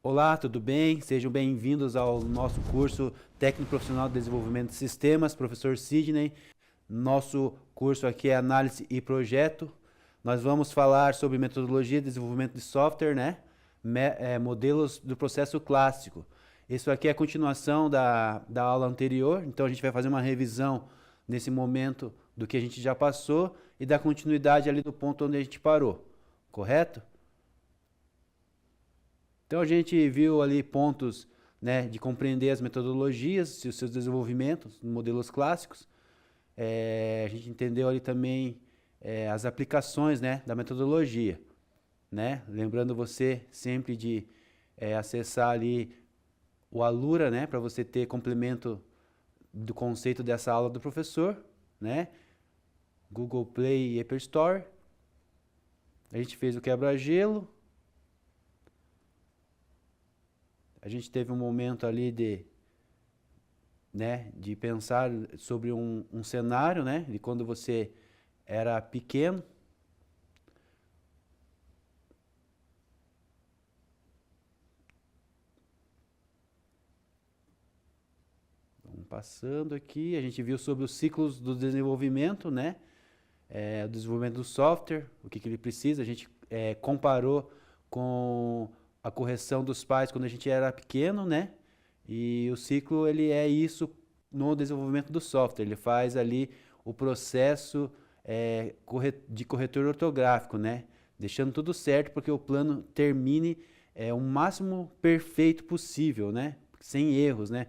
Olá, tudo bem? Sejam bem-vindos ao nosso curso Técnico Profissional de Desenvolvimento de Sistemas, professor Sidney. Nosso curso aqui é Análise e Projeto. Nós vamos falar sobre metodologia de desenvolvimento de software, né? Modelos do processo clássico. Isso aqui é a continuação da aula anterior, então a gente vai fazer uma revisão nesse momento do que a gente já passou e dar continuidade ali do ponto onde a gente parou, correto? Então a gente viu ali pontos, né, de compreender as metodologias e os seus desenvolvimentos, modelos clássicos. A gente entendeu ali também as aplicações, né, da metodologia, né? Lembrando você sempre de acessar ali o Alura, né, para você ter complemento do conceito dessa aula do professor, né? Google Play e Apple Store. A gente fez o quebra-gelo. A gente teve um momento ali de pensar sobre um cenário, né, de quando você era pequeno. Vamos passando aqui, a gente viu sobre os ciclos do desenvolvimento, né, o desenvolvimento do software, o que ele precisa. A gente comparou com a correção dos pais quando a gente era pequeno, né? E o ciclo, ele é isso no desenvolvimento do software. Ele faz ali o processo de corretor ortográfico, né? Deixando tudo certo para que o plano termine o máximo perfeito possível, né? Sem erros, né?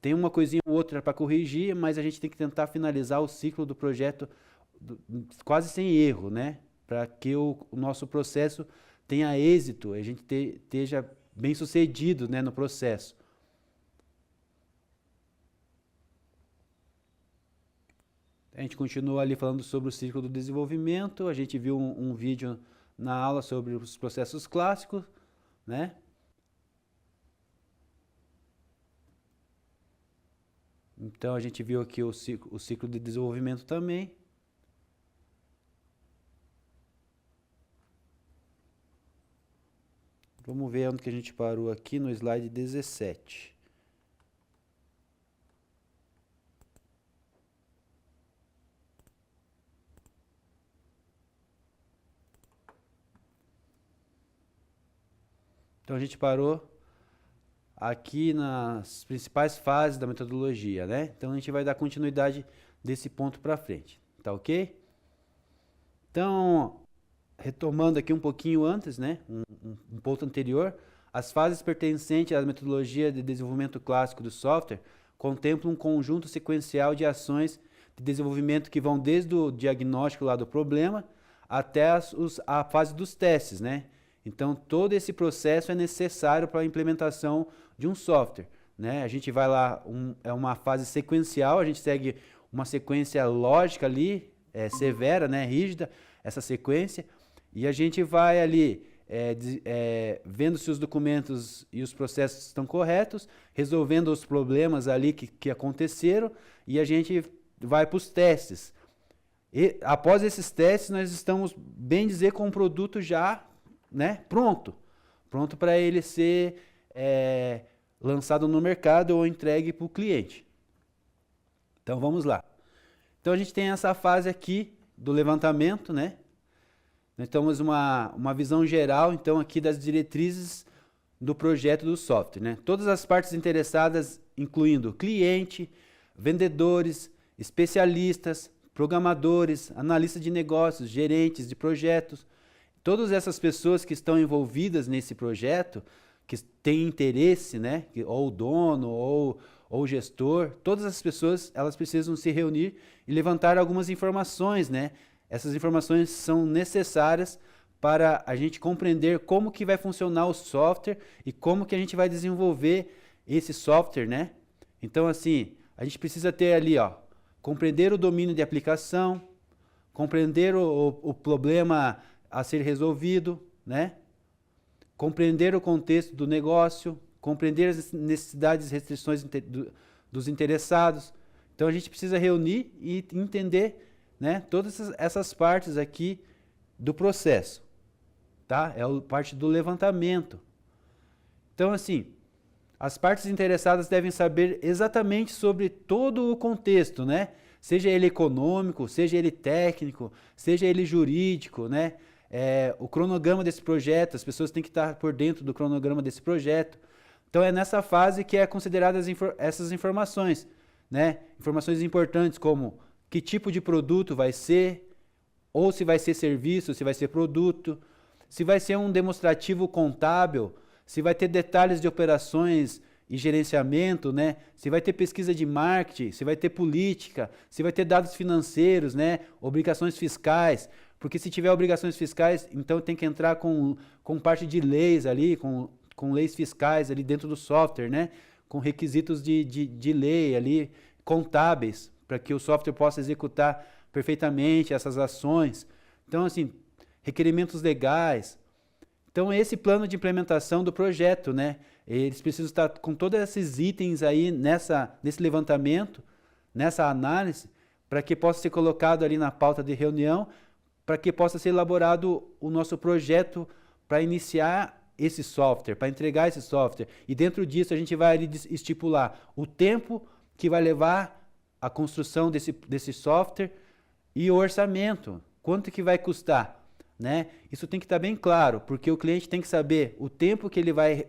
Tem uma coisinha ou outra para corrigir, mas a gente tem que tentar finalizar o ciclo do projeto quase sem erro, né? Para que o nosso processo tenha êxito, a gente esteja bem sucedido, né, no processo. A gente continua ali falando sobre o ciclo do desenvolvimento. A gente viu um vídeo na aula sobre os processos clássicos, né? Então a gente viu aqui o ciclo de desenvolvimento também. Vamos ver onde que a gente parou aqui no slide 17. Então a gente parou aqui nas principais fases da metodologia, né? Então a gente vai dar continuidade desse ponto para frente, tá ok? Então, retomando aqui um pouquinho antes, né, um ponto anterior, as fases pertencentes à metodologia de desenvolvimento clássico do software contemplam um conjunto sequencial de ações de desenvolvimento que vão desde o diagnóstico lá do problema até a fase dos testes, né? Então, todo esse processo é necessário para a implementação de um software, né? A gente vai lá, é uma fase sequencial, a gente segue uma sequência lógica ali, severa, né, rígida, essa sequência. E a gente vai ali vendo se os documentos e os processos estão corretos, resolvendo os problemas ali que aconteceram, e a gente vai para os testes. E após esses testes, nós estamos, bem dizer, com um produto já, né, pronto para ele ser lançado no mercado ou entregue para o cliente. Então vamos lá. Então a gente tem essa fase aqui do levantamento, né? Nós temos uma visão geral, então, aqui das diretrizes do projeto do software, né? Todas as partes interessadas, incluindo cliente, vendedores, especialistas, programadores, analistas de negócios, gerentes de projetos, todas essas pessoas que estão envolvidas nesse projeto, que têm interesse, né? Ou o dono, ou o gestor, todas as pessoas, elas precisam se reunir e levantar algumas informações, né? Essas informações são necessárias para a gente compreender como que vai funcionar o software e como que a gente vai desenvolver esse software, né? Então, assim, a gente precisa ter ali, ó, compreender o domínio de aplicação, compreender o problema a ser resolvido, né? Compreender o contexto do negócio, compreender as necessidades e restrições dos interessados. Então, a gente precisa reunir e entender, né, todas essas partes aqui do processo, tá? É a parte do levantamento. Então, assim, as partes interessadas devem saber exatamente sobre todo o contexto, né? Seja ele econômico, seja ele técnico, seja ele jurídico, né? O cronograma desse projeto, as pessoas têm que estar por dentro do cronograma desse projeto. Então é nessa fase que é consideradas essas informações, né? Informações importantes como que tipo de produto vai ser, ou se vai ser serviço, se vai ser produto, se vai ser um demonstrativo contábil, se vai ter detalhes de operações e gerenciamento, né? Se vai ter pesquisa de marketing, se vai ter política, se vai ter dados financeiros, né? Obrigações fiscais, porque se tiver obrigações fiscais, então tem que entrar com parte de leis ali, com leis fiscais ali dentro do software, né? Com requisitos de lei ali, contábeis, para que o software possa executar perfeitamente essas ações. Então, assim, requerimentos legais. Então, esse plano de implementação do projeto, né? Eles precisam estar com todos esses itens aí nesse levantamento, nessa análise, para que possa ser colocado ali na pauta de reunião, para que possa ser elaborado o nosso projeto para iniciar esse software, para entregar esse software. E dentro disso a gente vai ali estipular o tempo que vai levar a construção desse software e o orçamento, quanto que vai custar, né? Isso tem que estar bem claro, porque o cliente tem que saber o tempo que ele vai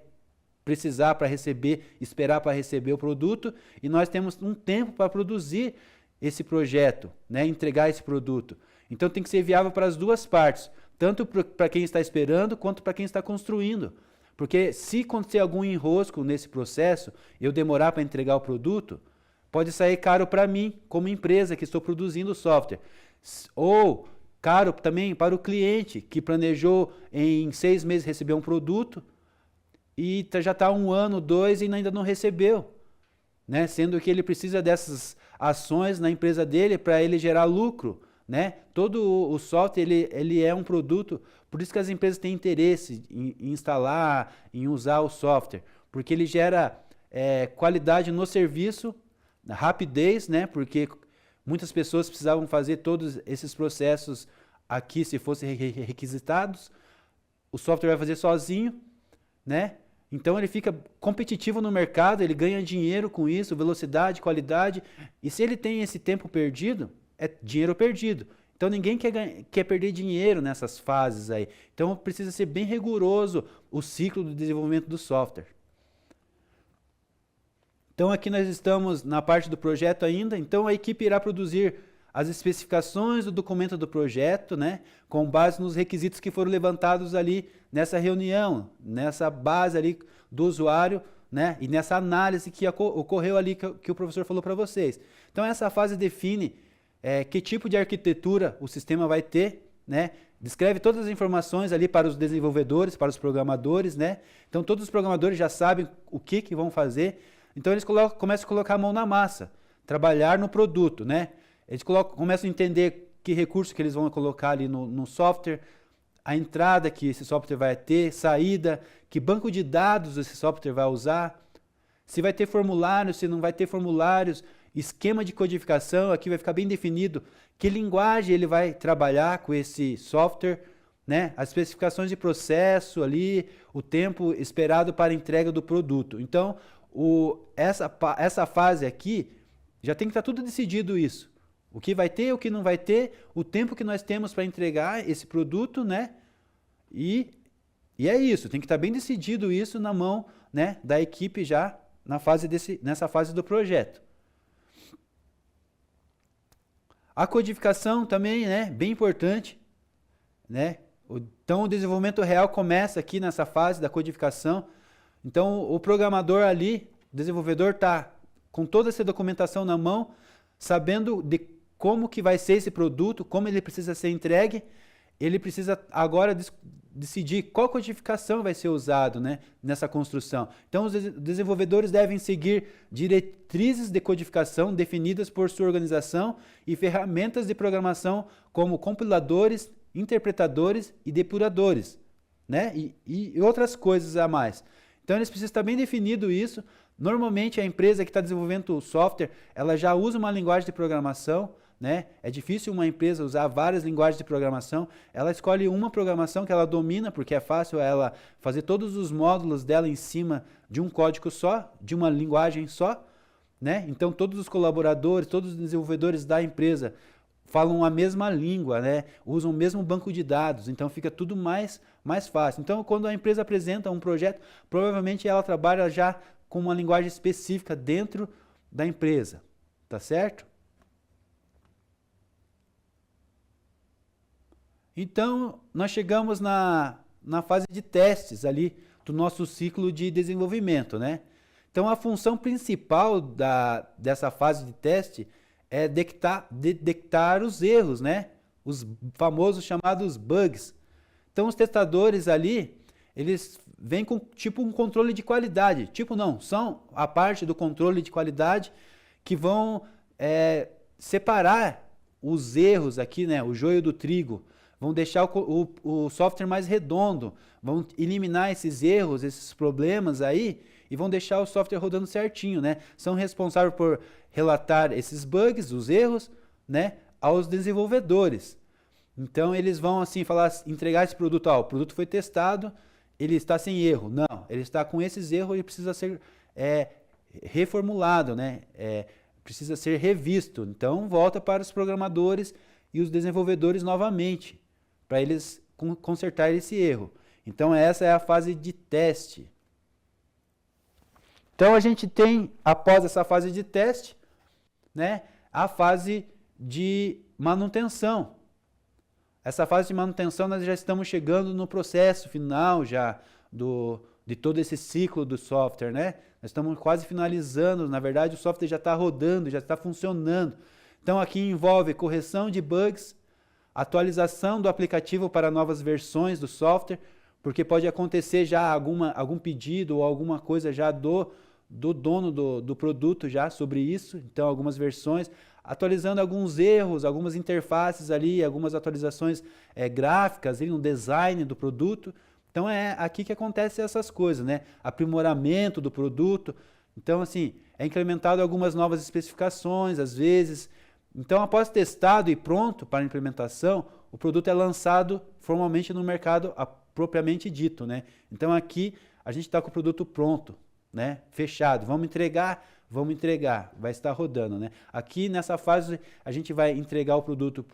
precisar para receber, esperar para receber o produto, e nós temos um tempo para produzir esse projeto, né? Entregar esse produto. Então tem que ser viável para as duas partes, tanto para quem está esperando quanto para quem está construindo. Porque se acontecer algum enrosco nesse processo, eu demorar para entregar o produto, pode sair caro para mim, como empresa que estou produzindo o software. Ou caro também para o cliente, que planejou em 6 meses receber um produto e já está 1 ano, 2 e ainda não recebeu. Né? Sendo que ele precisa dessas ações na empresa dele para ele gerar lucro. Né? Todo o software ele é um produto, por isso que as empresas têm interesse em instalar, em usar o software, porque ele gera qualidade no serviço, rapidez, né? Porque muitas pessoas precisavam fazer todos esses processos aqui, se fossem requisitados, o software vai fazer sozinho, né? Então ele fica competitivo no mercado, ele ganha dinheiro com isso, velocidade, qualidade, e se ele tem esse tempo perdido, é dinheiro perdido. Então ninguém quer perder dinheiro nessas fases aí. Então precisa ser bem rigoroso o ciclo do desenvolvimento do software. Então aqui nós estamos na parte do projeto ainda. Então a equipe irá produzir as especificações do documento do projeto, né, com base nos requisitos que foram levantados ali nessa reunião, nessa base ali do usuário, né, e nessa análise que ocorreu ali que o professor falou para vocês. Então essa fase define que tipo de arquitetura o sistema vai ter, né? Descreve todas as informações ali para os desenvolvedores, para os programadores, né? Então todos os programadores já sabem o que vão fazer. Então eles começam a colocar a mão na massa, trabalhar no produto, né? Eles começam a entender que recurso que eles vão colocar ali no software, a entrada que esse software vai ter, saída, que banco de dados esse software vai usar, se vai ter formulários, se não vai ter formulários, esquema de codificação, aqui vai ficar bem definido que linguagem ele vai trabalhar com esse software, né? As especificações de processo ali, o tempo esperado para a entrega do produto. Então, essa fase aqui, já tem que estar tudo decidido isso. O que vai ter, o que não vai ter, o tempo que nós temos para entregar esse produto, né? E é isso, tem que estar bem decidido isso na mão, né, da equipe já nessa fase do projeto. A codificação também, né, bem importante, né? Então o desenvolvimento real começa aqui nessa fase da codificação. Então o programador ali, o desenvolvedor está com toda essa documentação na mão, sabendo de como que vai ser esse produto, como ele precisa ser entregue. Ele precisa agora decidir qual codificação vai ser usado, né, nessa construção. Então os desenvolvedores devem seguir diretrizes de codificação definidas por sua organização e ferramentas de programação como compiladores, interpretadores e depuradores, né, e outras coisas a mais. Então eles precisam estar bem definido isso. Normalmente a empresa que está desenvolvendo o software, ela já usa uma linguagem de programação, né? É difícil uma empresa usar várias linguagens de programação. Ela escolhe uma programação que ela domina, porque é fácil ela fazer todos os módulos dela em cima de um código só, de uma linguagem só, né? Então todos os colaboradores, todos os desenvolvedores da empresa falam a mesma língua, né? Usam o mesmo banco de dados, então fica tudo mais fácil. Então quando a empresa apresenta um projeto, provavelmente ela trabalha já com uma linguagem específica dentro da empresa, tá certo? Então, nós chegamos na fase de testes ali do nosso ciclo de desenvolvimento, né? Então, a função principal dessa fase de teste é detectar os erros, né? Os famosos chamados bugs. Então, os testadores ali, eles vêm com tipo um controle de qualidade. Tipo não, são a parte do controle de qualidade que vão separar os erros aqui, né? O joio do trigo. Vão deixar o software mais redondo, vão eliminar esses erros, esses problemas aí, e vão deixar o software rodando certinho, né? São responsáveis por relatar esses bugs, os erros, né, aos desenvolvedores. Então eles vão assim falar, entregar esse produto, o produto foi testado, ele está sem erro. Não, ele está com esses erros e precisa ser reformulado, né? Precisa ser revisto. Então volta para os programadores e os desenvolvedores novamente, para eles consertar esse erro. Então essa é a fase de teste. Então a gente tem, após essa fase de teste, né, a fase de manutenção. Essa fase de manutenção nós já estamos chegando no processo final já de todo esse ciclo do software, né? Nós estamos quase finalizando, na verdade o software já está rodando, já está funcionando. Então aqui envolve correção de bugs, atualização do aplicativo para novas versões do software, porque pode acontecer já algum pedido ou alguma coisa já do dono do produto já sobre isso, então algumas versões, atualizando alguns erros, algumas interfaces ali, algumas atualizações gráficas ali no design do produto. Então é aqui que acontecem essas coisas, né? Aprimoramento do produto. Então assim, é implementado algumas novas especificações, às vezes. Então após testado e pronto para implementação, o produto é lançado formalmente no mercado propriamente dito, né? Então aqui a gente está com o produto pronto, né? Fechado. Vamos entregar, vai estar rodando, né? Aqui nessa fase a gente vai entregar o produto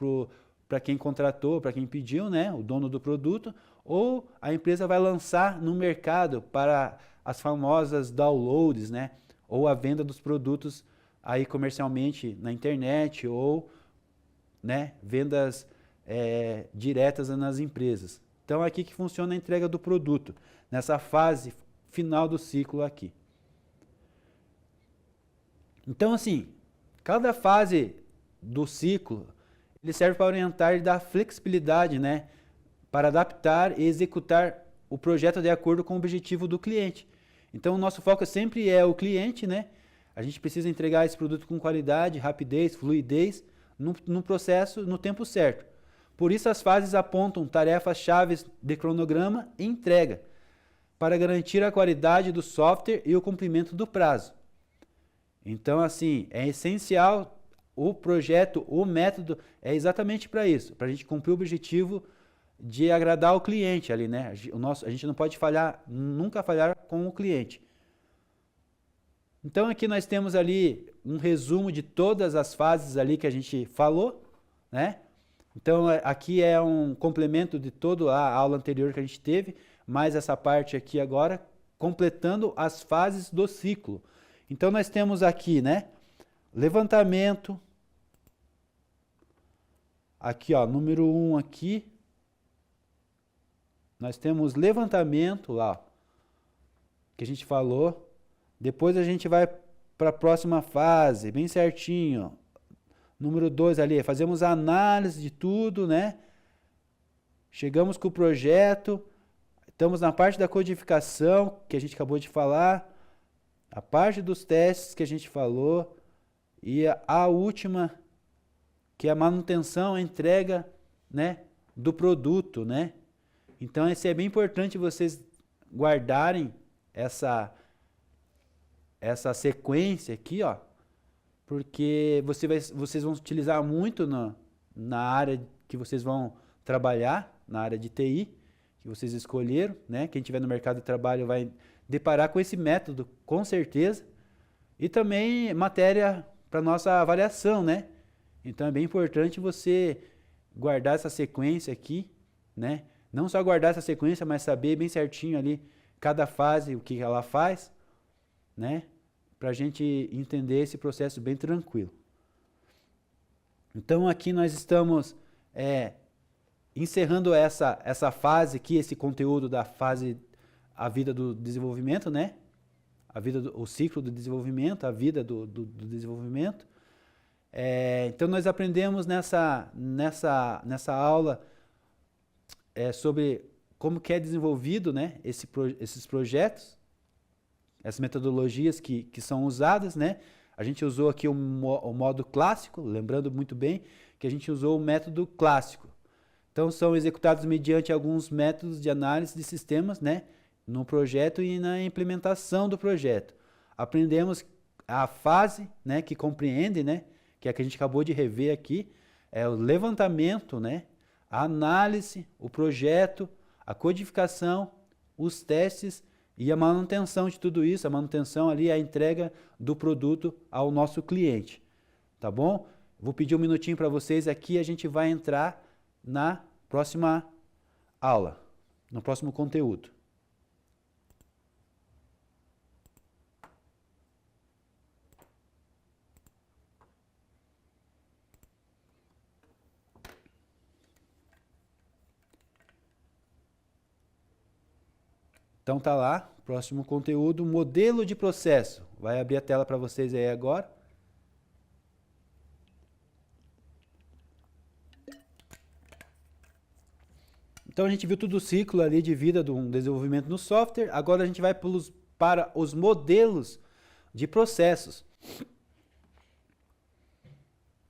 para quem contratou, para quem pediu, né? O dono do produto, ou a empresa vai lançar no mercado para as famosas downloads, né? Ou a venda dos produtos aí comercialmente na internet, ou, né, vendas diretas nas empresas. Então aqui que funciona a entrega do produto, nessa fase final do ciclo aqui. Então assim, cada fase do ciclo, ele serve para orientar e dar flexibilidade, né, para adaptar e executar o projeto de acordo com o objetivo do cliente. Então o nosso foco sempre é o cliente, né? A gente precisa entregar esse produto com qualidade, rapidez, fluidez, no processo, no tempo certo. Por isso as fases apontam tarefas-chave de cronograma e entrega, para garantir a qualidade do software e o cumprimento do prazo. Então, assim, é essencial o projeto, o método, é exatamente para isso, para a gente cumprir o objetivo de agradar o cliente ali, né? A gente não pode falhar, nunca falhar com o cliente. Então, aqui nós temos ali um resumo de todas as fases ali que a gente falou, né? Então, aqui é um complemento de toda a aula anterior que a gente teve, mais essa parte aqui agora, completando as fases do ciclo. Então, nós temos aqui, né, levantamento, aqui, ó, número 1 aqui, nós temos levantamento lá, que a gente falou, depois a gente vai para a próxima fase, bem certinho, ó. Número 2 ali, fazemos a análise de tudo, né? Chegamos com o projeto, estamos na parte da codificação, que a gente acabou de falar, a parte dos testes que a gente falou, e a última, que é a manutenção, a entrega, né, do produto, né? Então, esse é bem importante vocês guardarem essa sequência aqui, ó, porque vocês vão utilizar muito na área que vocês vão trabalhar, na área de TI, que vocês escolheram, né? Quem estiver no mercado de trabalho vai deparar com esse método, com certeza. E também matéria para nossa avaliação, né? Então é bem importante você guardar essa sequência aqui, né? Não só guardar essa sequência, mas saber bem certinho ali cada fase, o que ela faz, né? Para a gente entender esse processo bem tranquilo. Então aqui nós estamos encerrando essa fase aqui, esse conteúdo da fase, a vida do desenvolvimento, né? O ciclo do desenvolvimento, a vida do desenvolvimento. Então nós aprendemos nessa aula sobre como que é desenvolvido, né, esses projetos, essas metodologias que são usadas, né? A gente usou aqui o modo clássico, lembrando muito bem que a gente usou o método clássico. Então são executados mediante alguns métodos de análise de sistemas, né, no projeto e na implementação do projeto. Aprendemos a fase, né, que compreende, né, que é a que a gente acabou de rever aqui, é o levantamento, né, a análise, o projeto, a codificação, os testes e a manutenção de tudo isso. A manutenção ali é a entrega do produto ao nosso cliente, tá bom? Vou pedir um minutinho para vocês aqui e a gente vai entrar na próxima aula, no próximo conteúdo. Então tá lá, próximo conteúdo, modelo de processo. Vai abrir a tela para vocês aí agora. Então a gente viu todo o ciclo ali de vida do desenvolvimento no software. Agora a gente vai para os modelos de processos.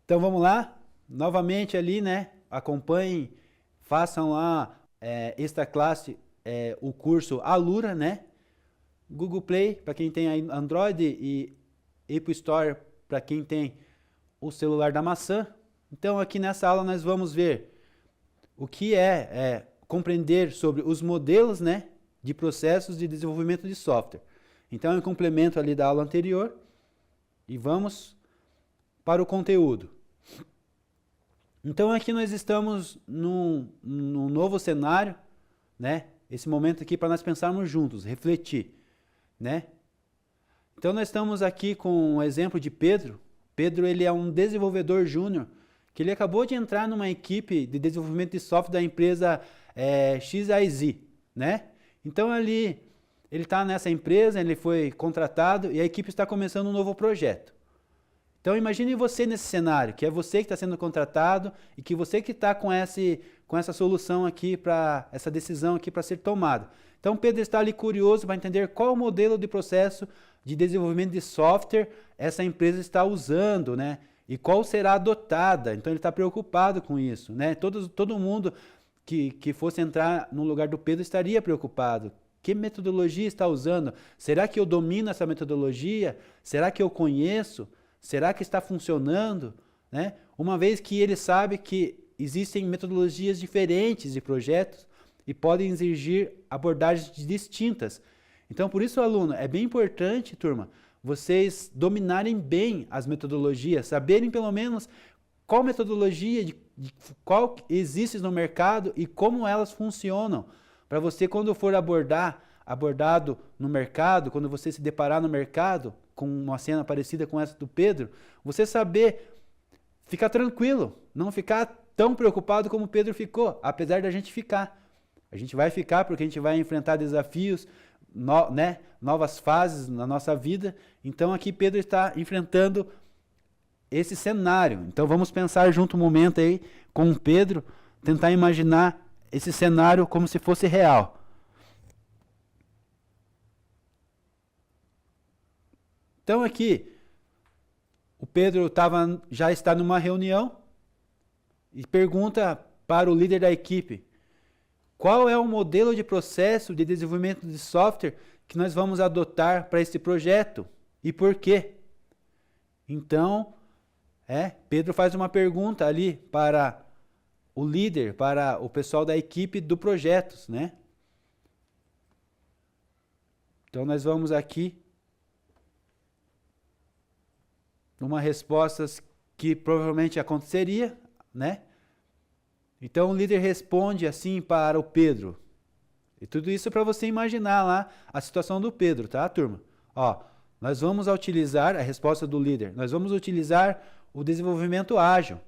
Então vamos lá, novamente ali, né? Acompanhem, façam lá esta classe, o curso Alura, né? Google Play para quem tem Android e Apple Store para quem tem o celular da maçã. Então aqui nessa aula nós vamos ver o que compreender sobre os modelos, né, de processos de desenvolvimento de software. Então é um complemento ali da aula anterior e vamos para o conteúdo. Então aqui nós estamos num novo cenário, né? Esse momento aqui para nós pensarmos juntos, refletir, né? Então nós estamos aqui com o exemplo de Pedro. Pedro, ele é um desenvolvedor júnior, que ele acabou de entrar numa equipe de desenvolvimento de software da empresa XIZ, né? Então ele está nessa empresa, ele foi contratado e a equipe está começando um novo projeto. Então imagine você nesse cenário, que é você que está sendo contratado e que você que está com essa solução aqui, essa decisão aqui para ser tomada. Então Pedro está ali curioso para entender qual o modelo de processo de desenvolvimento de software essa empresa está usando, né? E qual será adotada. Então ele está preocupado com isso, né? Todo mundo que fosse entrar no lugar do Pedro estaria preocupado. Que metodologia está usando? Será que eu domino essa metodologia? Será que eu conheço? Será que está funcionando? Né? Uma vez que ele sabe que existem metodologias diferentes de projetos e podem exigir abordagens distintas. Então, por isso, aluno, é bem importante, turma, vocês dominarem bem as metodologias, saberem pelo menos qual metodologia, qual existe no mercado e como elas funcionam. Para você, quando for abordado no mercado, quando você se deparar no mercado com uma cena parecida com essa do Pedro, você saber ficar tranquilo, não ficar tão preocupado como o Pedro ficou, apesar da gente ficar. A gente vai ficar porque a gente vai enfrentar desafios, né, novas fases na nossa vida. Então aqui Pedro está enfrentando esse cenário. Então vamos pensar junto um momento aí com o Pedro, tentar imaginar esse cenário como se fosse real. Então aqui, o Pedro já está numa reunião e pergunta para o líder da equipe: qual é o modelo de processo de desenvolvimento de software que nós vamos adotar para esse projeto e por quê? Então, Pedro faz uma pergunta ali para o líder, para o pessoal da equipe do projetos, né? Então, nós vamos aqui numa resposta que provavelmente aconteceria, né? Então, o líder responde assim para o Pedro. E tudo isso para você imaginar lá a situação do Pedro, tá, turma? Ó, nós vamos utilizar a resposta do líder. Nós vamos utilizar o desenvolvimento ágil.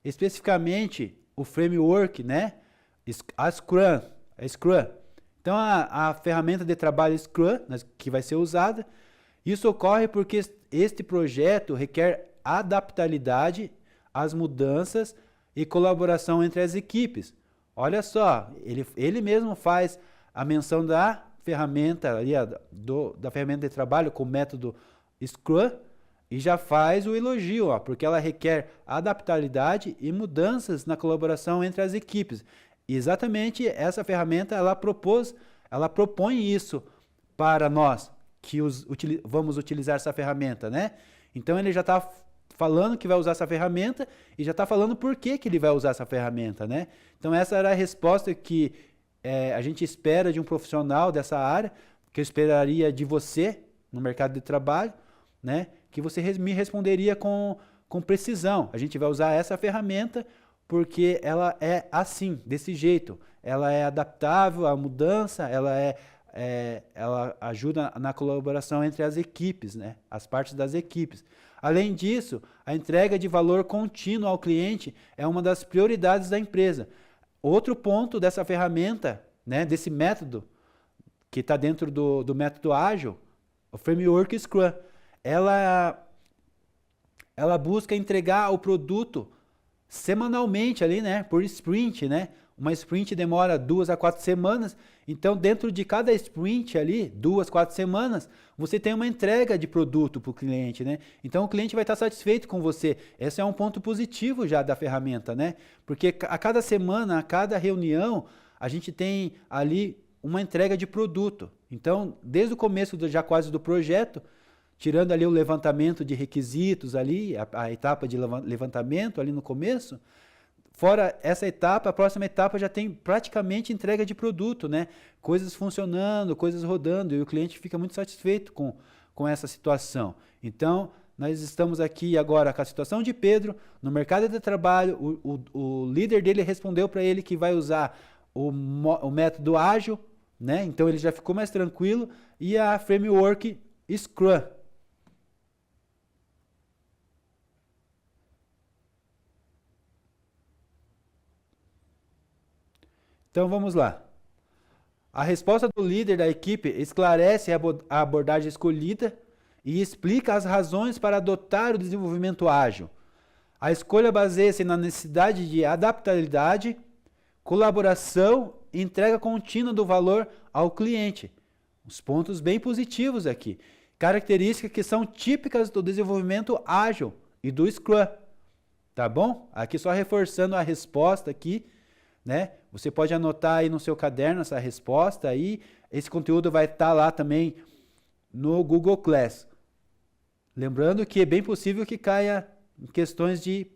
Especificamente o framework, né? A Scrum. Então, a ferramenta de trabalho Scrum, que vai ser usada, isso ocorre porque este projeto requer adaptabilidade às mudanças e colaboração entre as equipes. Olha só, ele mesmo faz a menção da ferramenta, ali, da ferramenta de trabalho com o método Scrum, e já faz o elogio, ó, porque ela requer adaptabilidade e mudanças na colaboração entre as equipes. E exatamente essa ferramenta ela propõe isso para nós que vamos utilizar essa ferramenta, né? Então ele já está falando que vai usar essa ferramenta e já está falando por que ele vai usar essa ferramenta, né? Então essa era a resposta que a gente espera de um profissional dessa área, que eu esperaria de você no mercado de trabalho, né? Que você me responderia com precisão. A gente vai usar essa ferramenta porque ela é assim, desse jeito. Ela é adaptável à mudança, ela ajuda na colaboração entre as equipes, né? As partes das equipes. Além disso, a entrega de valor contínuo ao cliente é uma das prioridades da empresa. Outro ponto dessa ferramenta, né, desse método, que está dentro do método ágil, o framework Scrum, ela busca entregar o produto semanalmente ali, né, por sprint, né? Uma sprint demora 2 a 4 semanas, então dentro de cada sprint ali, 2, 4 semanas, você tem uma entrega de produto para o cliente, né? Então o cliente vai estar satisfeito com você. Esse é um ponto positivo já da ferramenta, né? Porque a cada semana, a cada reunião, a gente tem ali uma entrega de produto. Então, desde o começo já quase do projeto, tirando ali o levantamento de requisitos ali, a etapa de levantamento ali no começo, fora essa etapa, a próxima etapa já tem praticamente entrega de produto, né? Coisas funcionando, coisas rodando, e o cliente fica muito satisfeito com essa situação. Então, nós estamos aqui agora com a situação de Pedro, no mercado de trabalho, o líder dele respondeu para ele que vai usar o método ágil, né? Então ele já ficou mais tranquilo, e a framework Scrum. Então vamos lá. A resposta do líder da equipe esclarece a abordagem escolhida e explica as razões para adotar o desenvolvimento ágil. A escolha baseia-se na necessidade de adaptabilidade, colaboração e entrega contínua do valor ao cliente. Os pontos bem positivos aqui. Características que são típicas do desenvolvimento ágil e do Scrum. Tá bom? Aqui só reforçando a resposta aqui, né? Você pode anotar aí no seu caderno essa resposta aí. Esse conteúdo vai estar lá também no Google Class. Lembrando que é bem possível que caia em questões de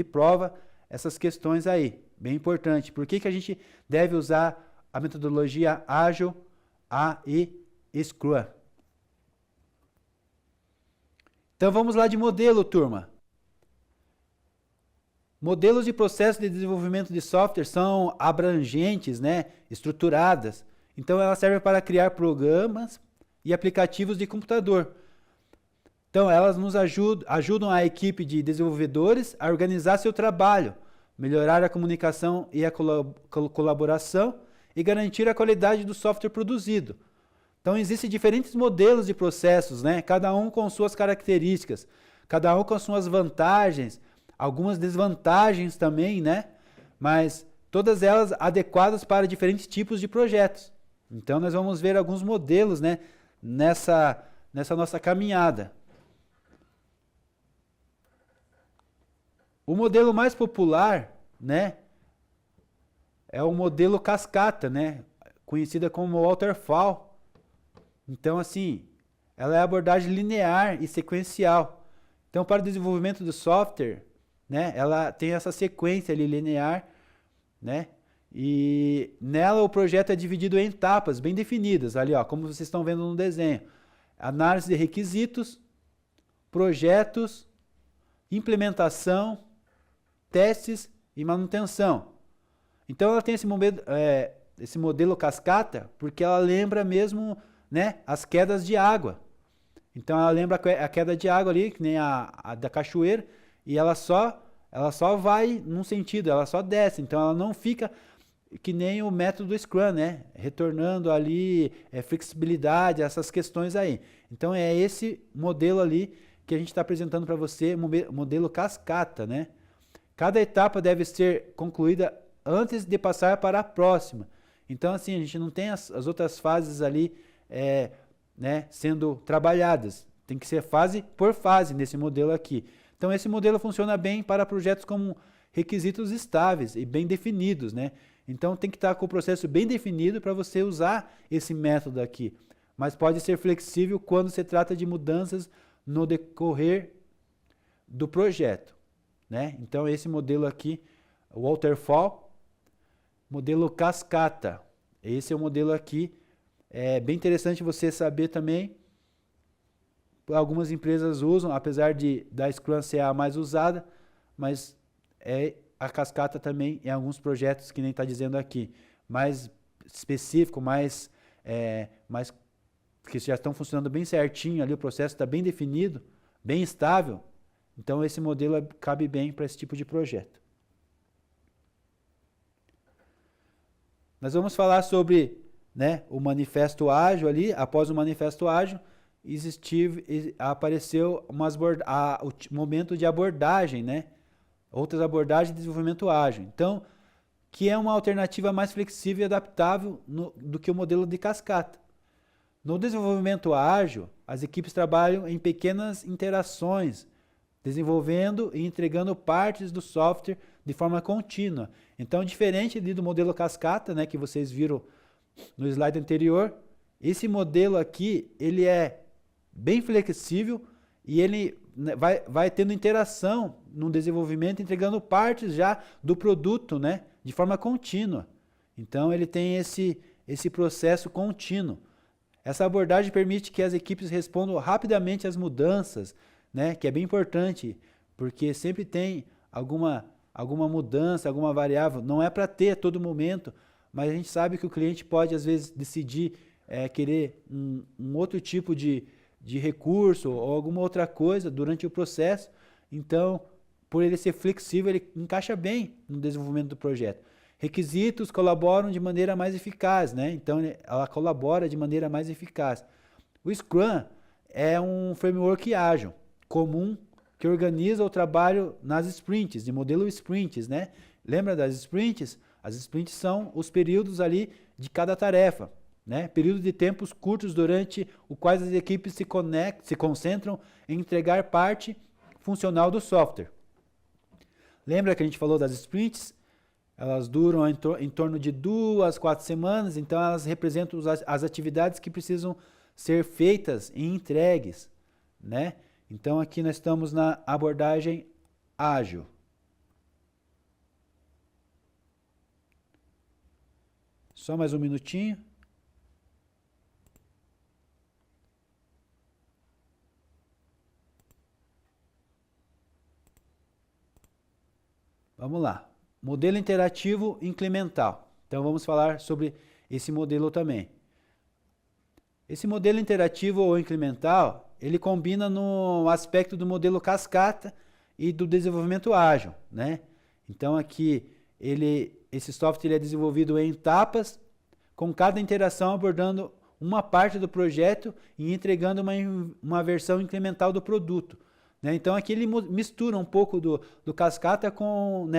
prova, essas questões aí. Bem importante. Por que a gente deve usar a metodologia ágil e Scrum? Então vamos lá de modelo, turma. Modelos de processo de desenvolvimento de software são abrangentes, né, estruturadas. Então, elas servem para criar programas e aplicativos de computador. Então, elas nos ajudam a equipe de desenvolvedores a organizar seu trabalho, melhorar a comunicação e a colaboração e garantir a qualidade do software produzido. Então, existem diferentes modelos de processos, né, cada um com suas características, cada um com suas vantagens, algumas desvantagens também, né? Mas todas elas adequadas para diferentes tipos de projetos. Então nós vamos ver alguns modelos, né, nessa nossa caminhada. O modelo mais popular, né, é o modelo cascata, né, conhecida como waterfall. Então assim, ela é a abordagem linear e sequencial. Então, para o desenvolvimento do software, né, ela tem essa sequência ali linear, né, e nela o projeto é dividido em etapas bem definidas, ali, ó, como vocês estão vendo no desenho. Análise de requisitos, projetos, implementação, testes e manutenção. Então ela tem esse modelo cascata porque ela lembra mesmo, né, as quedas de água. Então ela lembra a queda de água ali, que nem a da cachoeira, e ela só vai num sentido, ela só desce. Então ela não fica que nem o método Scrum, né, retornando ali flexibilidade, essas questões aí. Então é esse modelo ali que a gente está apresentando para você, modelo cascata, né? Cada etapa deve ser concluída antes de passar para a próxima. Então, assim, a gente não tem as outras fases ali né, sendo trabalhadas. Tem que ser fase por fase nesse modelo aqui. Então, esse modelo funciona bem para projetos com requisitos estáveis e bem definidos, né? Então, tem que estar com o processo bem definido para você usar esse método aqui. Mas pode ser flexível quando se trata de mudanças no decorrer do projeto, né? Então, esse modelo aqui, o Waterfall, modelo cascata. Esse é o modelo aqui. É bem interessante você saber também. Algumas empresas usam, apesar da Scrum ser a mais usada, mas a cascata também em alguns projetos, que nem está dizendo aqui, mais específico, mais que já estão funcionando bem certinho ali, o processo está bem definido, bem estável. Então esse modelo cabe bem para esse tipo de projeto. Nós vamos falar sobre, né, o manifesto ágil ali. Após o manifesto ágil, apareceu o momento de abordagem, né? Outras abordagens de desenvolvimento ágil. Então, que é uma alternativa mais flexível e adaptável do que o modelo de cascata. No desenvolvimento ágil, as equipes trabalham em pequenas interações, desenvolvendo e entregando partes do software de forma contínua. Então, diferente do modelo cascata, né, que vocês viram no slide anterior, esse modelo aqui, ele é bem flexível e ele vai tendo interação no desenvolvimento, entregando partes já do produto, né, de forma contínua. Então, ele tem esse processo contínuo. Essa abordagem permite que as equipes respondam rapidamente às mudanças, né, que é bem importante, porque sempre tem alguma mudança, alguma variável. Não é para ter a todo momento, mas a gente sabe que o cliente pode, às vezes, decidir querer um outro tipo de recurso ou alguma outra coisa durante o processo. Então, por ele ser flexível, ele encaixa bem no desenvolvimento do projeto. Requisitos colaboram de maneira mais eficaz, né? Então, ela colabora de maneira mais eficaz. O Scrum é um framework ágil, comum, que organiza o trabalho nas sprints, de modelo sprints, né? Lembra das sprints? As sprints são os períodos ali de cada tarefa, né? Períodos de tempos curtos durante os quais as equipes se concentram em entregar parte funcional do software. Lembra que a gente falou das sprints? Elas duram em torno de 2 a 4 semanas, então elas representam as atividades que precisam ser feitas e entregues, né? Então aqui nós estamos na abordagem ágil. Só mais um minutinho. Vamos lá. Modelo interativo incremental. Então vamos falar sobre esse modelo também. Esse modelo interativo ou incremental, ele combina no aspecto do modelo cascata e do desenvolvimento ágil, né? Então aqui esse software é desenvolvido em etapas, com cada interação abordando uma parte do projeto e entregando uma versão incremental do produto, né? Então aqui ele mistura um pouco do cascata com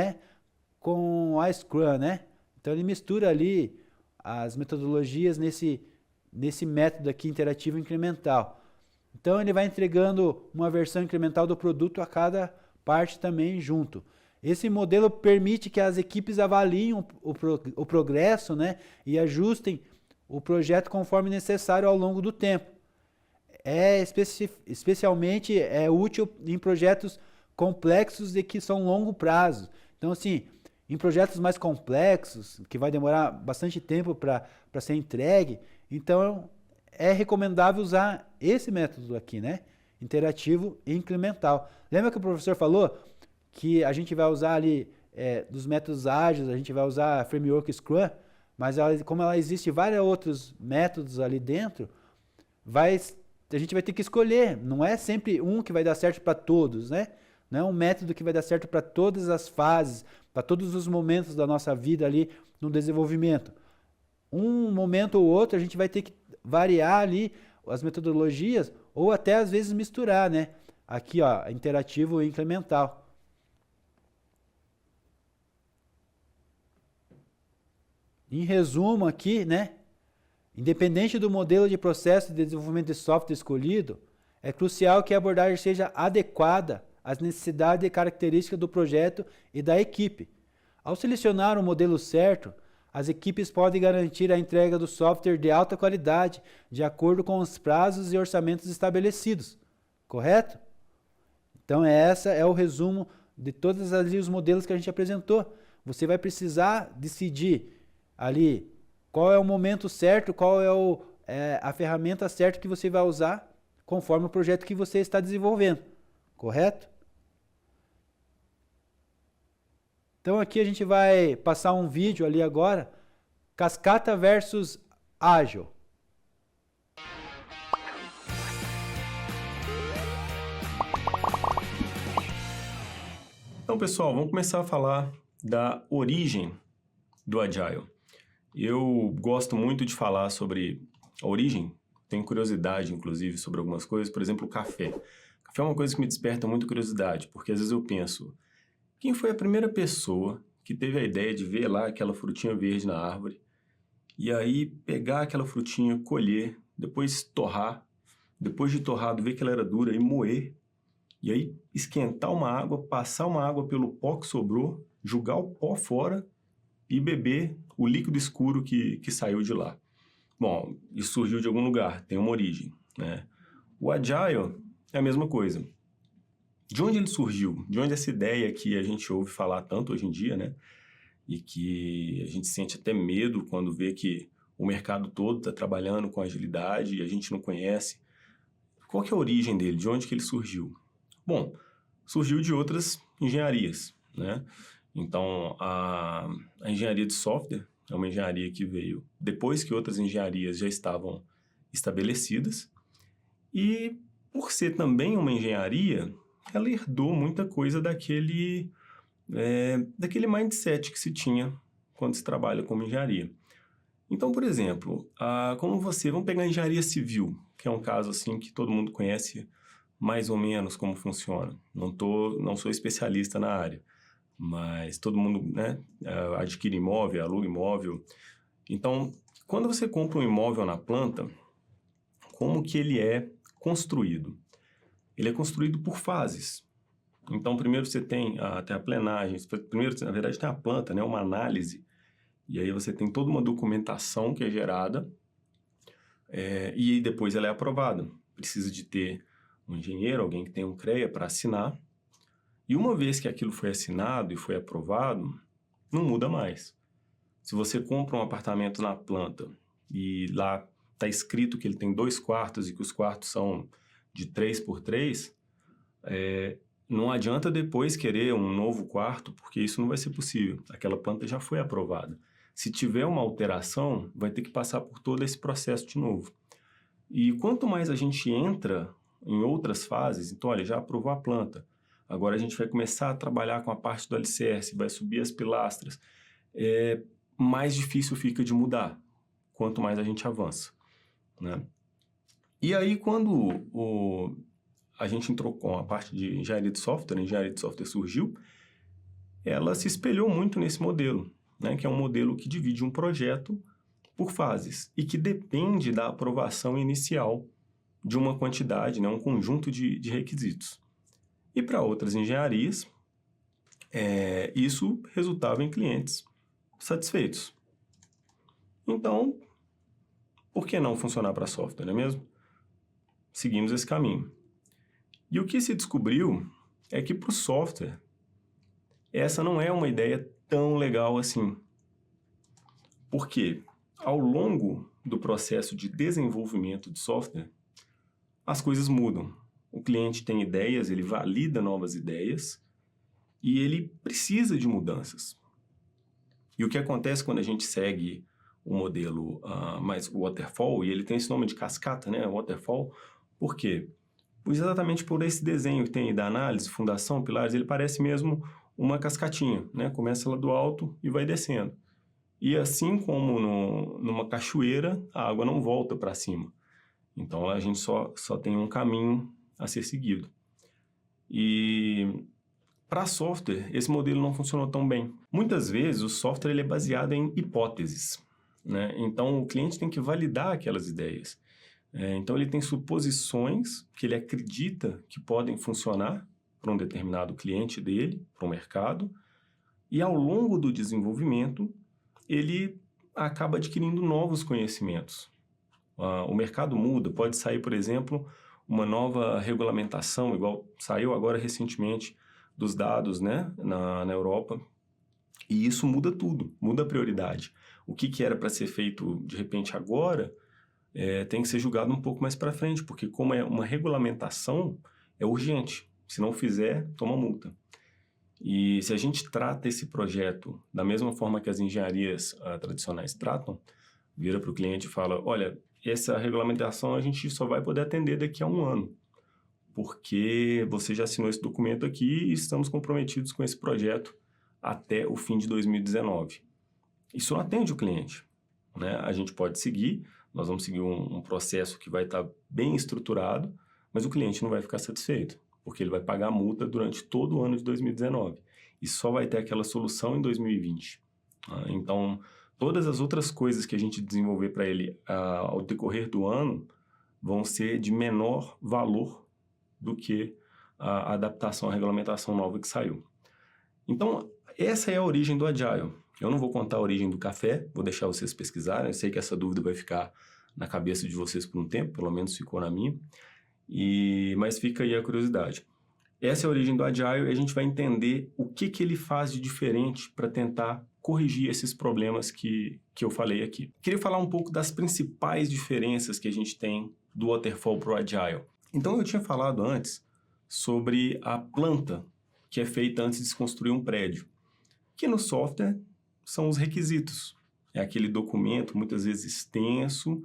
a Scrum, né? Então ele mistura ali as metodologias nesse método aqui interativo incremental. Então ele vai entregando uma versão incremental do produto a cada parte também junto. Esse modelo permite que as equipes avaliem o progresso, né, e ajustem o projeto conforme necessário ao longo do tempo. especialmente útil em projetos complexos e que são longo prazo. Então, assim, em projetos mais complexos, que vai demorar bastante tempo para ser entregue, então é recomendável usar esse método aqui, né? Interativo e incremental. Lembra que o professor falou que a gente vai usar ali dos métodos ágeis, a gente vai usar framework Scrum, mas como ela existe vários outros métodos ali dentro, a gente vai ter que escolher. Não é sempre um que vai dar certo para todos, né? Não é um método que vai dar certo para todas as fases, para todos os momentos da nossa vida ali no desenvolvimento. Um momento ou outro a gente vai ter que variar ali as metodologias ou até às vezes misturar, né? Aqui, ó, interativo e incremental. Em resumo aqui, né? Independente do modelo de processo de desenvolvimento de software escolhido, é crucial que a abordagem seja adequada às necessidades e características do projeto e da equipe. Ao selecionar o modelo certo, as equipes podem garantir a entrega do software de alta qualidade, de acordo com os prazos e orçamentos estabelecidos. Correto? Então, esse é o resumo de todos ali os modelos que a gente apresentou. Você vai precisar decidir ali qual é o momento certo, qual é a ferramenta certa que você vai usar conforme o projeto que você está desenvolvendo. Correto? Então aqui a gente vai passar um vídeo ali agora, cascata versus ágil. Então, pessoal, vamos começar a falar da origem do Agile. Eu gosto muito de falar sobre a origem, tenho curiosidade, inclusive, sobre algumas coisas, por exemplo, o café. O café é uma coisa que me desperta muita curiosidade, porque às vezes eu penso, quem foi a primeira pessoa que teve a ideia de ver lá aquela frutinha verde na árvore, e aí pegar aquela frutinha, colher, depois torrar, depois de torrado ver que ela era dura e moer, e aí esquentar uma água, passar uma água pelo pó que sobrou, jogar o pó fora e beber o líquido escuro que saiu de lá. Bom, isso surgiu de algum lugar, tem uma origem, né? O Agile é a mesma coisa. De onde ele surgiu? De onde essa ideia que a gente ouve falar tanto hoje em dia, né? E que a gente sente até medo quando vê que o mercado todo está trabalhando com agilidade e a gente não conhece. Qual que é a origem dele? De onde que ele surgiu? Bom, surgiu de outras engenharias, né? Então, a engenharia de software é uma engenharia que veio depois que outras engenharias já estavam estabelecidas e, por ser também uma engenharia, ela herdou muita coisa daquele mindset que se tinha quando se trabalha como engenharia. Então, por exemplo, vamos pegar a engenharia civil, que é um caso assim que todo mundo conhece mais ou menos como funciona. Não sou especialista na área, mas todo mundo, né, adquire imóvel, aluga imóvel. Então, quando você compra um imóvel na planta, como que ele é construído? Ele é construído por fases. Então, primeiro você tem a terraplenagem, primeiro, na verdade, tem a planta, né, uma análise, e aí você tem toda uma documentação que é gerada, e depois ela é aprovada. Precisa de ter um engenheiro, alguém que tenha um CREA para assinar, e uma vez que aquilo foi assinado e foi aprovado, não muda mais. Se você compra um apartamento na planta e lá está escrito que ele tem 2 quartos e que os quartos são de 3x3, não adianta depois querer um novo quarto, porque isso não vai ser possível. Aquela planta já foi aprovada. Se tiver uma alteração, vai ter que passar por todo esse processo de novo. E quanto mais a gente entra em outras fases, então, olha, já aprovou a planta, agora a gente vai começar a trabalhar com a parte do alicerce, vai subir as pilastras, mais difícil fica de mudar, quanto mais a gente avança, né? E aí, quando a gente entrou com a parte de engenharia de software, a engenharia de software surgiu, ela se espelhou muito nesse modelo, né, que é um modelo que divide um projeto por fases e que depende da aprovação inicial de uma quantidade, né, um conjunto de requisitos. E para outras engenharias, isso resultava em clientes satisfeitos. Então, por que não funcionar para software, não é mesmo? seguimos esse caminho. E o que se descobriu é que para o software, essa não é uma ideia tão legal assim. Por quê? Ao longo do processo de desenvolvimento de software, as coisas mudam. O cliente tem ideias, ele valida novas ideias e ele precisa de mudanças. E o que acontece quando a gente segue o modelo mais waterfall, e ele tem esse nome de cascata, né? Waterfall, por quê? Exatamente por esse desenho que tem aí da análise, fundação, pilares, ele parece mesmo uma cascatinha, né? Começa lá do alto e vai descendo. E assim como numa cachoeira, a água não volta para cima. Então, a gente só tem um caminho a ser seguido. E para software, esse modelo não funcionou tão bem. Muitas vezes, o software ele é baseado em hipóteses, né? Então, o cliente tem que validar aquelas ideias. Então, ele tem suposições que ele acredita que podem funcionar para um determinado cliente dele, para o mercado, e ao longo do desenvolvimento, ele acaba adquirindo novos conhecimentos. O mercado muda, pode sair, por exemplo, uma nova regulamentação, igual saiu agora recentemente dos dados, né, na Europa, e isso muda tudo, muda a prioridade. O que era para ser feito de repente agora, tem que ser julgado um pouco mais para frente, porque como é uma regulamentação, é urgente. Se não fizer, toma multa. E se a gente trata esse projeto da mesma forma que as engenharias tradicionais tratam, vira para o cliente e fala, olha, essa regulamentação a gente só vai poder atender daqui a 1 ano, porque você já assinou esse documento aqui e estamos comprometidos com esse projeto até o fim de 2019. Isso não atende o cliente, né? A gente pode seguir, nós vamos seguir um processo que vai estar bem estruturado, mas o cliente não vai ficar satisfeito, porque ele vai pagar a multa durante todo o ano de 2019 e só vai ter aquela solução em 2020. Então, todas as outras coisas que a gente desenvolver para ele ao decorrer do ano vão ser de menor valor do que a adaptação à regulamentação nova que saiu. Então, essa é a origem do Agile. Eu não vou contar a origem do café, vou deixar vocês pesquisarem. Eu sei que essa dúvida vai ficar na cabeça de vocês por um tempo, pelo menos ficou na minha. Mas fica aí a curiosidade. Essa é a origem do Agile e a gente vai entender o que ele faz de diferente para tentar corrigir esses problemas que eu falei aqui. Queria falar um pouco das principais diferenças que a gente tem do Waterfall para o Agile. Então, eu tinha falado antes sobre a planta que é feita antes de se construir um prédio, que no software são os requisitos. É aquele documento, muitas vezes extenso,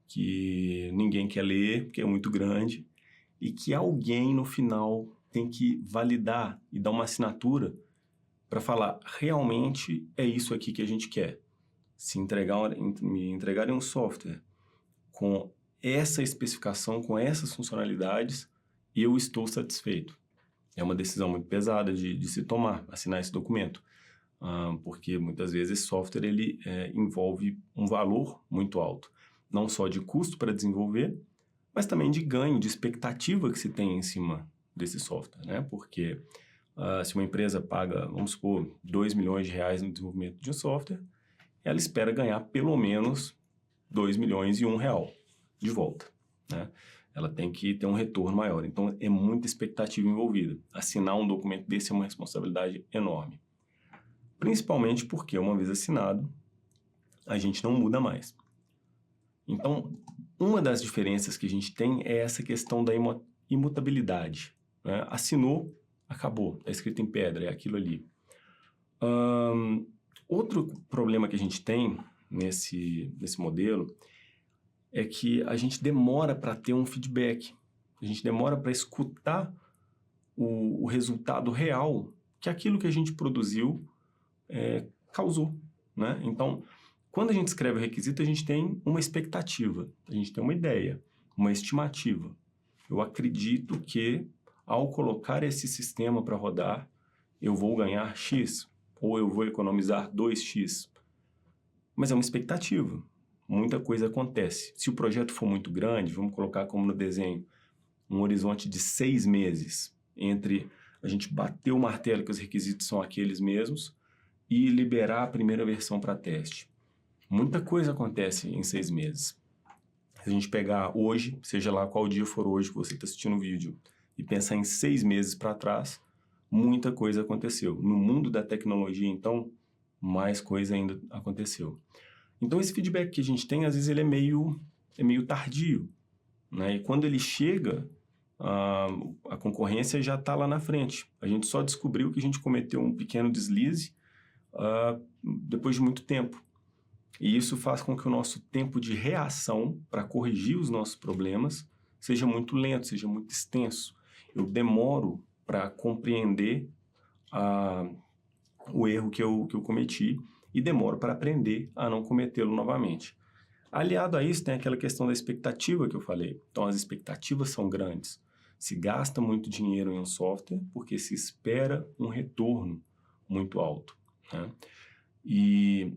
que ninguém quer ler, porque é muito grande, e que alguém no final tem que validar e dar uma assinatura para falar, realmente é isso aqui que a gente quer. Se me entregarem um software com essa especificação, com essas funcionalidades, eu estou satisfeito. É uma decisão muito pesada de se tomar, assinar esse documento, porque muitas vezes esse software ele envolve um valor muito alto, não só de custo para desenvolver, mas também de ganho, de expectativa que se tem em cima desse software, né? Porque se uma empresa paga, vamos supor, 2 milhões de reais no desenvolvimento de um software, ela espera ganhar pelo menos 2 milhões e R$1 de volta, né? Ela tem que ter um retorno maior. Então, é muita expectativa envolvida. Assinar um documento desse é uma responsabilidade enorme. Principalmente porque, uma vez assinado, a gente não muda mais. Então, uma das diferenças que a gente tem é essa questão da imutabilidade, né? Assinou, acabou, está escrito em pedra, é aquilo ali. Outro problema que a gente tem nesse modelo é que a gente demora para ter um feedback, a gente demora para escutar o resultado real que aquilo que a gente produziu causou, né? Então, quando a gente escreve o requisito, a gente tem uma expectativa, a gente tem uma ideia, uma estimativa. Eu acredito que, ao colocar esse sistema para rodar, eu vou ganhar X, ou eu vou economizar 2X. Mas é uma expectativa. Muita coisa acontece. Se o projeto for muito grande, vamos colocar como no desenho, um horizonte de 6 meses entre a gente bater o martelo que os requisitos são aqueles mesmos e liberar a primeira versão para teste. Muita coisa acontece em 6 meses. Se a gente pegar hoje, seja lá qual dia for hoje que você está assistindo o vídeo, e pensar em 6 meses para trás, muita coisa aconteceu. No mundo da tecnologia, então, mais coisa ainda aconteceu. Então, esse feedback que a gente tem, às vezes, ele é meio tardio, né? E quando ele chega, a concorrência já está lá na frente. A gente só descobriu que a gente cometeu um pequeno deslize depois de muito tempo. E isso faz com que o nosso tempo de reação para corrigir os nossos problemas seja muito lento, seja muito extenso. Eu demoro para compreender o erro que eu cometi e demoro para aprender a não cometê-lo novamente. Aliado a isso, tem aquela questão da expectativa que eu falei. Então, as expectativas são grandes. Se gasta muito dinheiro em um software porque se espera um retorno muito alto, né? E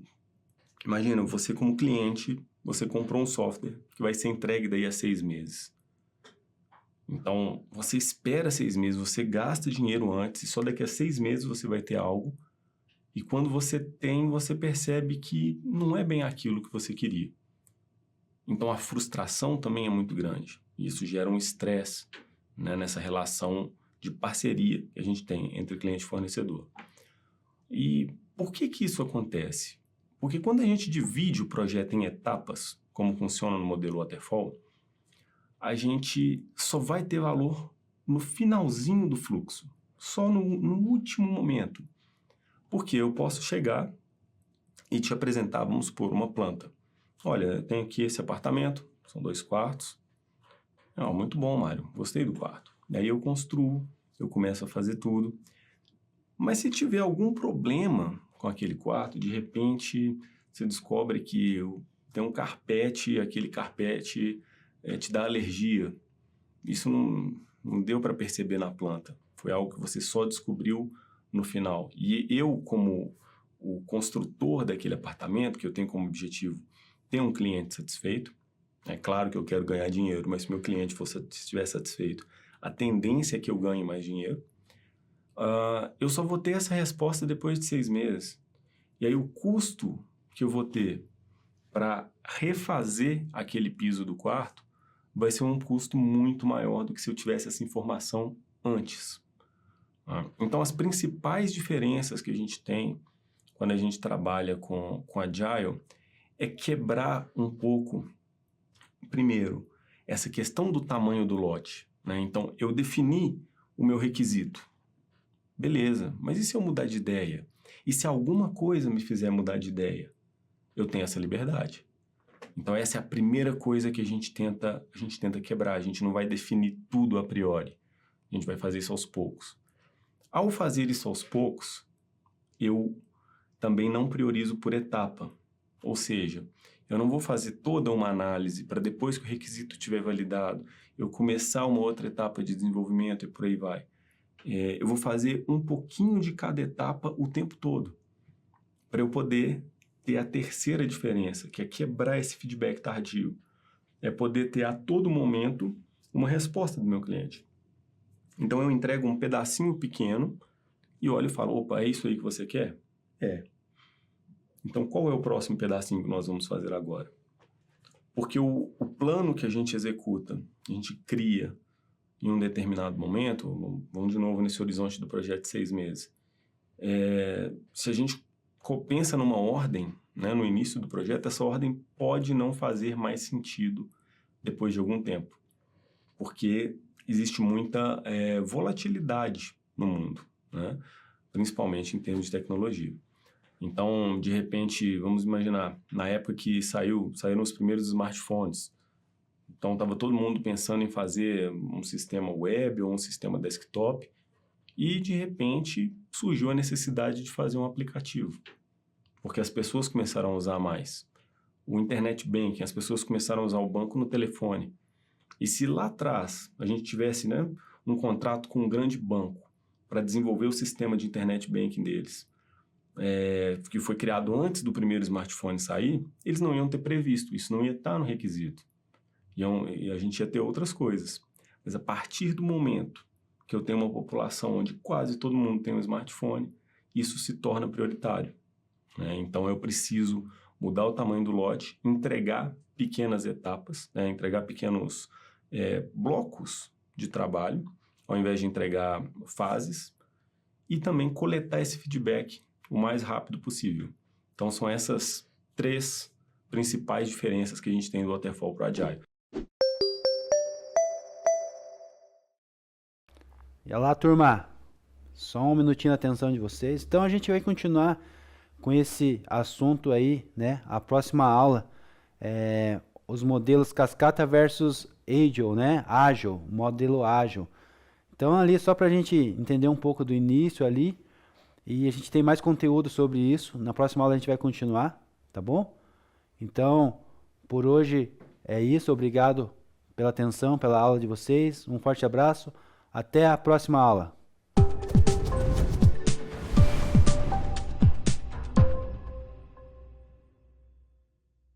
imagina, você como cliente, você comprou um software que vai ser entregue daí a 6 meses. Então, você espera 6 meses, você gasta dinheiro antes e só daqui a 6 meses você vai ter algo. E quando você tem, você percebe que não é bem aquilo que você queria. Então, a frustração também é muito grande. E isso gera um estresse, né, nessa relação de parceria que a gente tem entre cliente e fornecedor. E por que isso acontece? Porque quando a gente divide o projeto em etapas, como funciona no modelo Waterfall, a gente só vai ter valor no finalzinho do fluxo, só no último momento. Porque eu posso chegar e te apresentar, vamos supor, uma planta. Olha, eu tenho aqui esse apartamento, são 2 quartos. Muito bom, Mário, gostei do quarto. Daí eu construo, eu começo a fazer tudo. Mas se tiver algum problema com aquele quarto, de repente você descobre que tem um carpete e aquele carpete te dá alergia. Isso não deu para perceber na planta. Foi algo que você só descobriu no final. E eu, como o construtor daquele apartamento, que eu tenho como objetivo ter um cliente satisfeito, é claro que eu quero ganhar dinheiro, mas se meu cliente estiver satisfeito, a tendência é que eu ganhe mais dinheiro. Eu só vou ter essa resposta depois de 6 meses. E aí o custo que eu vou ter para refazer aquele piso do quarto vai ser um custo muito maior do que se eu tivesse essa informação antes. Então, as principais diferenças que a gente tem quando a gente trabalha com Agile é quebrar um pouco, primeiro, essa questão do tamanho do lote, né? Então, eu defini o meu requisito. Beleza, mas e se eu mudar de ideia? E se alguma coisa me fizer mudar de ideia? Eu tenho essa liberdade. Então, essa é a primeira coisa que a gente tenta quebrar. A gente não vai definir tudo a priori. A gente vai fazer isso aos poucos. Ao fazer isso aos poucos, eu também não priorizo por etapa. Ou seja, eu não vou fazer toda uma análise para depois que o requisito estiver validado, eu começar uma outra etapa de desenvolvimento e por aí vai. Eu vou fazer um pouquinho de cada etapa o tempo todo, para eu poder ter a terceira diferença, que é quebrar esse feedback tardio. É poder ter a todo momento uma resposta do meu cliente. Então, eu entrego um pedacinho pequeno e olho e falo, opa, é isso aí que você quer? É. Então, qual é o próximo pedacinho que nós vamos fazer agora? Porque o plano que a gente executa, a gente cria em um determinado momento, vamos de novo nesse horizonte do projeto de 6 meses, se a gente pensa numa ordem, né, no início do projeto, essa ordem pode não fazer mais sentido depois de algum tempo, porque existe muita volatilidade no mundo, né, principalmente em termos de tecnologia. Então, de repente, vamos imaginar, na época que saíram os primeiros smartphones, então estava todo mundo pensando em fazer um sistema web ou um sistema desktop e, de repente, surgiu a necessidade de fazer um aplicativo, porque as pessoas começaram a usar mais. O Internet Banking, as pessoas começaram a usar o banco no telefone. E se lá atrás a gente tivesse, né, um contrato com um grande banco para desenvolver o sistema de Internet Banking deles, que foi criado antes do primeiro smartphone sair, eles não iam ter previsto, isso não ia estar no requisito. E a gente ia ter outras coisas. Mas a partir do momento que eu tenho uma população onde quase todo mundo tem um smartphone, isso se torna prioritário, né? Então eu preciso mudar o tamanho do lote, entregar pequenas etapas, né? Entregar pequenos blocos de trabalho, ao invés de entregar fases, e também coletar esse feedback o mais rápido possível. Então, são essas 3 principais diferenças que a gente tem do Waterfall para o Agile. E olha lá, turma. Só um minutinho de atenção de vocês. Então, a gente vai continuar com esse assunto aí, né? A próxima aula é os modelos cascata versus Agile, né? Ágil, modelo ágil. Então, ali só para a gente entender um pouco do início ali. E a gente tem mais conteúdo sobre isso. Na próxima aula a gente vai continuar, tá bom? Então, por hoje é isso. Obrigado pela atenção, pela aula de vocês. Um forte abraço. Até a próxima aula.